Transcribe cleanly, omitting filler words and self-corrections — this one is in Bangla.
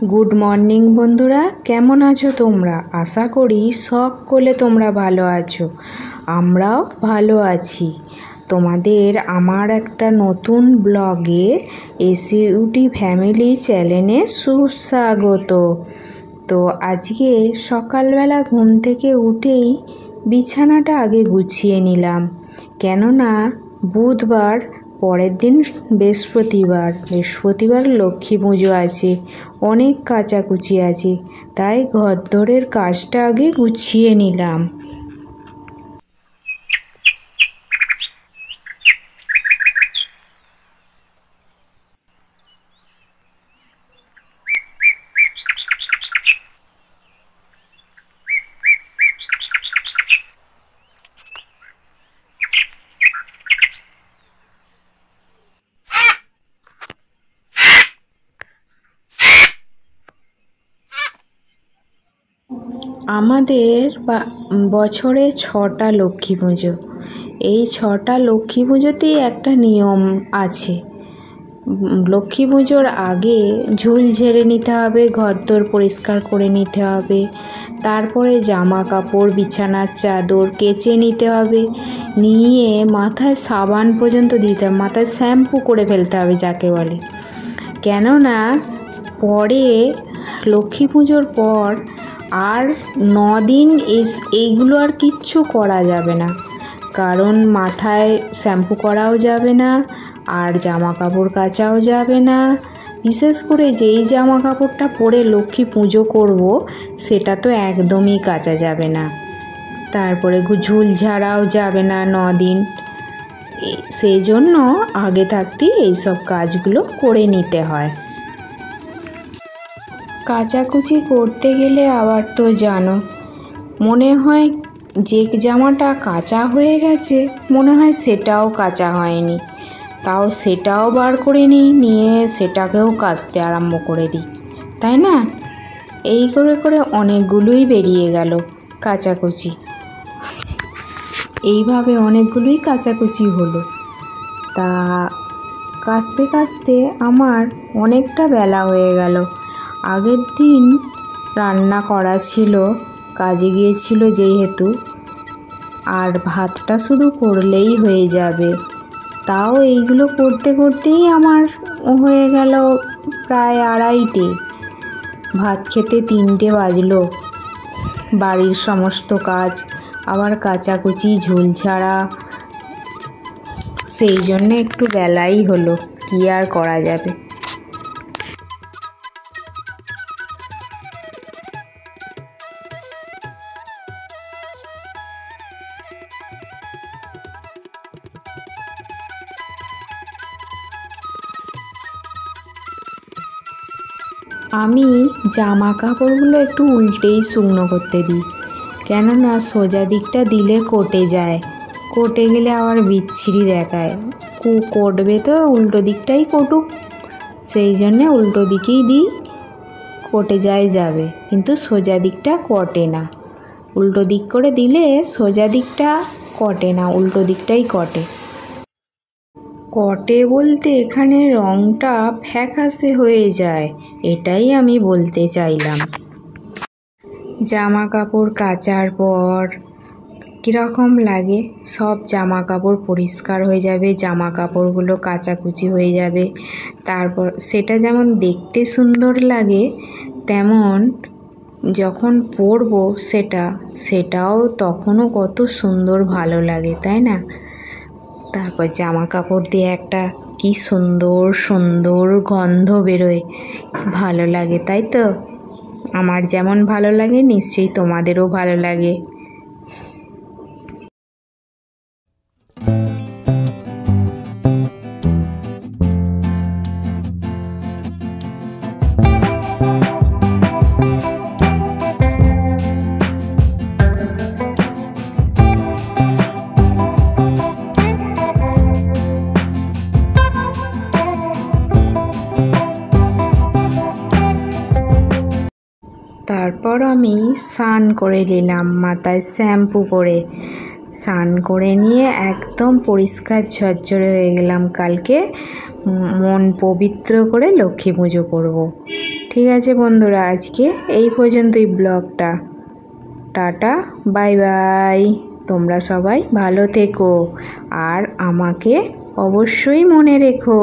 গুড মর্নিং বন্ধুরা, কেমন আছো তোমরা? আশা করি সকলে তোমরা ভালো আছো। আমরাও ভালো আছি। তোমাদের আমার একটা নতুন ব্লগে এসইউটি ফ্যামিলি চ্যানেলে সুস্বাগত। তো আজকে সকালবেলা ঘুম থেকে উঠেই বিছানাটা আগে গুছিয়ে নিলাম, কেননা বুধবার, পরের দিন বৃহস্পতিবার লক্ষ্মী পুজো আছে, অনেক কাচাকুচি আছে, তাই ঘরদোরের কাজটা আগে গুছিয়ে নিলাম। আমাদের বছরে 6টা লক্ষ্মী পুজো। এই 6টা লক্ষ্মী পুজোতেই একটা নিয়ম আছে। লক্ষ্মী পুজোর আগে ঝুল ঝেড়ে নিতে হবে, ঘরদোর পরিষ্কার করে নিতে হবে, তারপরে জামা কাপড়, বিছানার চাদর কেচে নিতে হবে, নিয়ে মাথায় সাবান পর্যন্ত দিতে হবে, মাথায় শ্যাম্পু করে ফেলতে হবে যাকে বলে। কেননা পরে লক্ষ্মী পুজোর পর আর 9 দিন এইগুলো আর কিচ্ছু করা যাবে না, কারণ মাথায় শ্যাম্পু করাও যাবে না, আর জামা কাপড় কাচাও যাবে না। বিশেষ করে যেই জামা কাপড়টা পরে লক্ষ্মী পুজো করব সেটা তো একদমই কাচা যাবে না। তারপরে ঝুল ঝাড়াও যাবে না 9 দিন। সেই জন্য আগে থাকতেই এইসব কাজগুলো করে নিতে হয়। কাচাকুচি করতে গেলে আবার তো জানো, মনে হয় যে জামাটা কাচা হয়ে গেছে, মনে হয় সেটাও কাচা হয়নি, তাও সেটাও বার করে নিয়ে সেটাকেও কাচতে আরম্ভ করে দিই, তাই না? এই করে করে অনেকগুলোই বেরিয়ে গেল কাচাকুচি। এইভাবে অনেকগুলোই কাচাকুচি হলো। তা কাচতে কাচতে আমার অনেকটা বেলা হয়ে গেল। আগের দিন রান্না করা ছিল, কাজে গিয়েছিল যেহেতু, আর ভাতটা শুধু করলেই হয়ে যাবে। তাও এইগুলো করতে করতেই আমার হয়ে গেল প্রায় 2:30। ভাত খেতে 3টে বাজলো। বাড়ির সমস্ত কাজ, আবার কাচাকুচি, ঝুল ঝাড়া, সেই জন্য একটু বেলাই হলো, কি আর করা যাবে। আমি জামা কাপড়গুলো একটু উল্টেই শুকনো করতে দিই, কেননা সোজা দিকটা দিলে কটে যায়, কটে গেলে আবার বিচ্ছিরি দেখায়। কটবে তো উল্টো দিকটাই কটুক, সেই জন্যে উল্টো দিকেই দিই, কটে যাবে, কিন্তু সোজা দিকটা কটে না। উল্টো দিক করে দিলে সোজা দিকটা কটে না, উল্টো দিকটাই কটে। কটে বলতে এখানে রঙটা ফ্যাকাশে হয়ে যায়, এটাই আমি বলতে চাইলাম। জামা কাপড় কাচার পর কীরকম লাগে, সব জামা কাপড় পরিষ্কার হয়ে যাবে, জামা কাপড়গুলো কাচাকুচি হয়ে যাবে, তারপর সেটা যেমন দেখতে সুন্দর লাগে, তেমন যখন পরবো সেটাও তখনও কত সুন্দর ভালো লাগে, তাই না? তারপর জামা কাপড় দিয়ে একটা কি সুন্দর সুন্দর গন্ধ বেরোয়, ভালো লাগে, তাই তো? আমার যেমন ভালো লাগে নিশ্চয়ই তোমাদেরও ভালো লাগে। তারপর আমি স্নান করে নিলাম, মাথায় শ্যাম্পু করে স্নান করে নিয়ে একদম পরিষ্কার ঝরঝরে হয়ে গেলাম। কালকে মন পবিত্র করে লক্ষ্মী পুজো করব। ঠিক আছে বন্ধুরা, আজকে এই পর্যন্তই ব্লগটা। Tata, bye bye. তোমরা সবাই ভালো থেকো আর আমাকে অবশ্যই মনে রেখো।